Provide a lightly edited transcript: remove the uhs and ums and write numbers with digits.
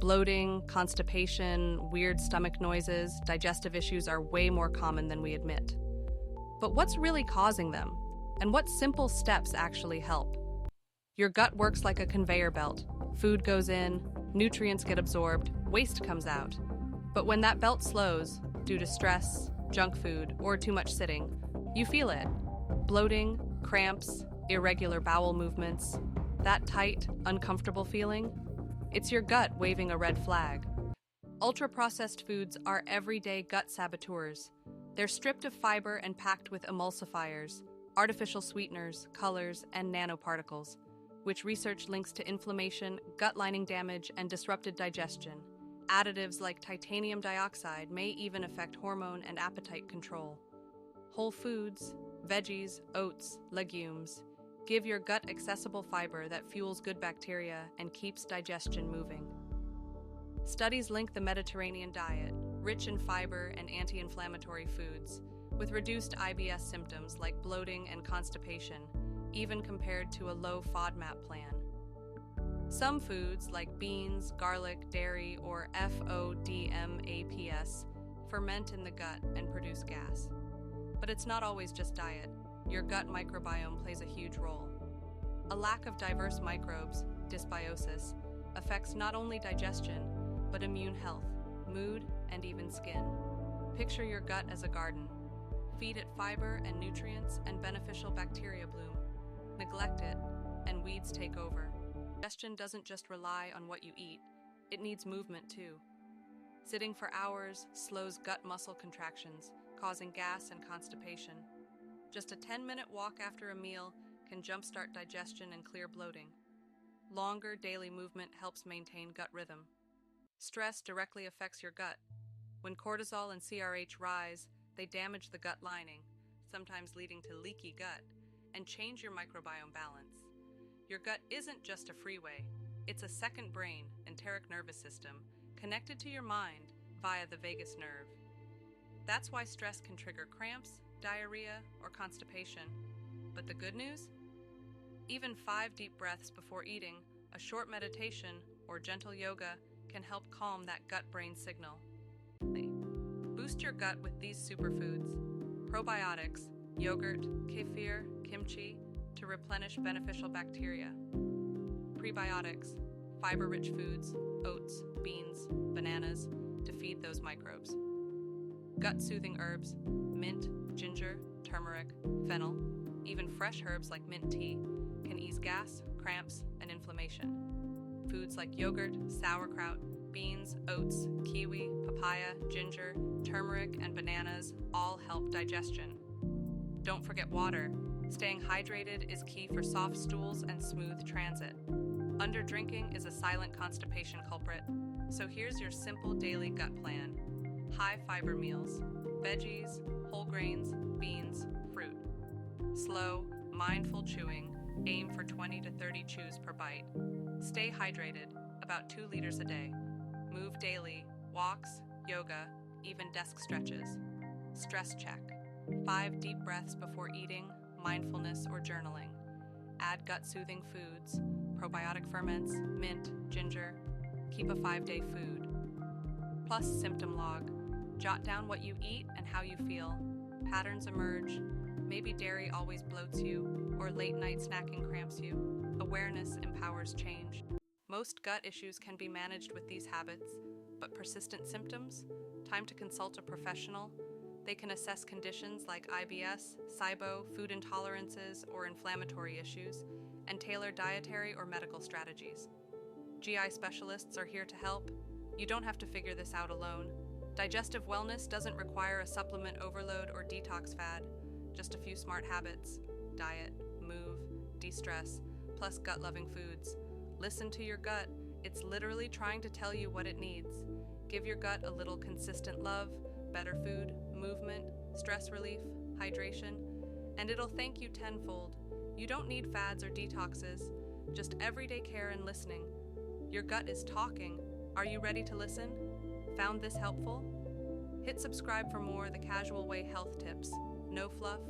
Bloating, constipation, weird stomach noises, digestive issues are way more common than we admit. But what's really causing them? And what simple steps actually help? Your gut works like a conveyor belt. Food goes in, nutrients get absorbed, waste comes out. But when that belt slows, due to stress, junk food, or too much sitting, you feel it. Bloating, cramps, irregular bowel movements, that tight, uncomfortable feeling, it's your gut waving a red flag. Ultra-processed foods are everyday gut saboteurs. They're stripped of fiber and packed with emulsifiers, artificial sweeteners, colors, and nanoparticles, which research links to inflammation, gut lining damage, and disrupted digestion. Additives like titanium dioxide may even affect hormone and appetite control. Whole foods, veggies, oats, legumes, give your gut accessible fiber that fuels good bacteria and keeps digestion moving. Studies link the Mediterranean diet, rich in fiber and anti-inflammatory foods, with reduced IBS symptoms like bloating and constipation, even compared to a low FODMAP plan. Some foods like beans, garlic, dairy, or FODMAPs ferment in the gut and produce gas. But it's not always just diet. Your gut microbiome plays a huge role. A lack of diverse microbes, dysbiosis, affects not only digestion, but immune health, mood, and even skin. Picture your gut as a garden. Feed it fiber and nutrients, and beneficial bacteria bloom. Neglect it, and weeds take over. Digestion doesn't just rely on what you eat, it needs movement too. Sitting for hours slows gut muscle contractions, causing gas and constipation. Just a 10-minute walk after a meal can jumpstart digestion and clear bloating. Longer daily movement helps maintain gut rhythm. Stress directly affects your gut. When cortisol and CRH rise, they damage the gut lining, sometimes leading to leaky gut, and change your microbiome balance. Your gut isn't just a freeway, it's a second brain, enteric nervous system, connected to your mind via the vagus nerve. That's why stress can trigger cramps, diarrhea, or constipation. But the good news? Even 5 deep breaths before eating, a short meditation, or gentle yoga can help calm that gut-brain signal. Boost your gut with these superfoods: probiotics, yogurt, kefir, kimchi, to replenish beneficial bacteria. Prebiotics, fiber-rich foods, oats, beans, bananas, to feed those microbes. Gut-soothing herbs, mint, ginger, turmeric, fennel, even fresh herbs like mint tea, can ease gas, cramps, and inflammation. Foods like yogurt, sauerkraut, beans, oats, kiwi, papaya, ginger, turmeric, and bananas all help digestion. Don't forget water. Staying hydrated is key for soft stools and smooth transit. Underdrinking is a silent constipation culprit, so here's your simple daily gut plan. High fiber meals, veggies, whole grains, beans, fruit. Slow, mindful chewing, aim for 20 to 30 chews per bite. Stay hydrated, about 2 liters a day. Move daily, walks, yoga, even desk stretches. Stress check. 5 deep breaths before eating, mindfulness, or journaling. Add gut-soothing foods, probiotic ferments, mint, ginger. Keep a 5-day food. Plus symptom log. Jot down what you eat and how you feel. Patterns emerge. Maybe dairy always bloats you, or late-night snacking cramps you. Awareness empowers change. Most gut issues can be managed with these habits, but persistent symptoms? Time to consult a professional. They can assess conditions like IBS, SIBO, food intolerances, or inflammatory issues, and tailor dietary or medical strategies. GI specialists are here to help. You don't have to figure this out alone. Digestive wellness doesn't require a supplement overload or detox fad, just a few smart habits: diet, move, de-stress, plus gut-loving foods. Listen to your gut. It's literally trying to tell you what it needs. Give your gut a little consistent love, better food, movement, stress relief, hydration, and it'll thank you tenfold. You don't need fads or detoxes, just everyday care and listening. Your gut is talking. Are you ready to listen? Found this helpful? Hit subscribe for more The Casual Way health tips. No fluff,